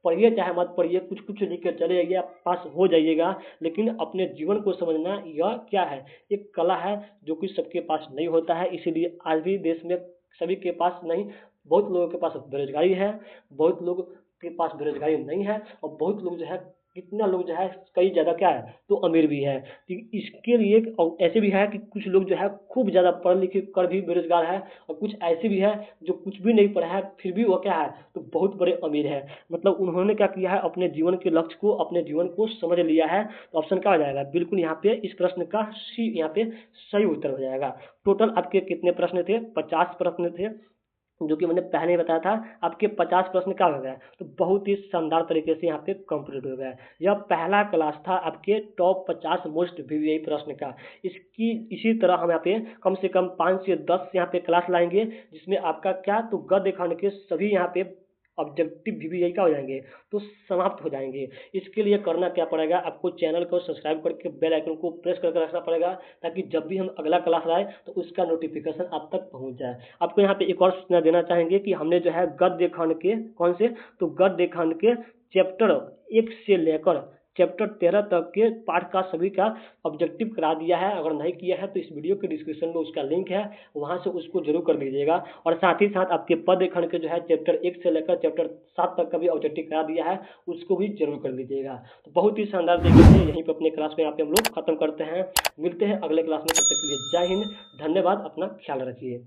पढ़िए चाहे मत पढ़िए, कुछ कुछ लिख के चले जाइए, आप पास हो जाइएगा। लेकिन अपने जीवन को समझना यह क्या है, एक कला है जो कि सबके पास नहीं होता है। इसीलिए आज भी देश में सभी के पास नहीं, बहुत लोगों के पास बेरोजगारी है, बहुत लोग के पास बेरोजगारी नहीं है, और बहुत लोग जो है, कितना लोग जो है, कई ज़्यादा क्या है, तो अमीर भी है। तो इसके लिए और ऐसे भी है कि कुछ लोग जो है खूब ज़्यादा पढ़ लिख कर भी बेरोजगार है, और कुछ ऐसे भी है जो कुछ भी नहीं पढ़ा है फिर भी वो क्या है, तो बहुत बड़े अमीर है। मतलब उन्होंने क्या किया है, अपने जीवन के लक्ष्य को, अपने जीवन को समझ लिया है। तो ऑप्शन क्या हो जाएगा, बिल्कुल यहाँ पे इस प्रश्न का सी यहाँ पे सही उत्तर हो जाएगा। टोटल आपके कितने प्रश्न थे, 50 प्रश्न थे, जो कि मैंने पहले ही बताया था। आपके 50 प्रश्न क्या हो गया, तो बहुत ही शानदार तरीके से यहाँ पे कंप्लीट हो गया। यह पहला क्लास था आपके टॉप 50 मोस्ट वीवीआई प्रश्न का। इसकी इसी तरह हम यहाँ पे कम से कम 5 से 10 यहाँ पे क्लास लाएंगे, जिसमें आपका क्या, तो गद्य खंड के सभी यहाँ पे ऑब्जेक्टिव वीवीआई का हो जाएंगे, तो समाप्त हो जाएंगे। इसके लिए करना क्या पड़ेगा, आपको चैनल को सब्सक्राइब करके बेल आइकन को प्रेस करके रखना पड़ेगा, ताकि जब भी हम अगला क्लास लाए तो उसका नोटिफिकेशन आप तक पहुंच जाए। आपको यहाँ पे एक और सूचना देना चाहेंगे कि हमने जो है गद्य खंड के कौन से, तो गद्य खंड के चैप्टर 1 से लेकर चैप्टर 13 तक के पाठ का सभी का ऑब्जेक्टिव करा दिया है। अगर नहीं किया है तो इस वीडियो के डिस्क्रिप्शन में उसका लिंक है, वहां से उसको जरूर कर लीजिएगा। और साथ ही साथ आपके पद्य खंड के जो है चैप्टर 1 से लेकर चैप्टर 7 तक का भी ऑब्जेक्टिव करा दिया है, उसको भी जरूर कर लीजिएगा। तो बहुत ही शानदार तरीके से यहीं पर अपने क्लास में यहाँ पे हम लोग खत्म करते हैं। मिलते हैं अगले क्लास में, तब तक के लिए जय हिंद, धन्यवाद, अपना ख्याल रखिए।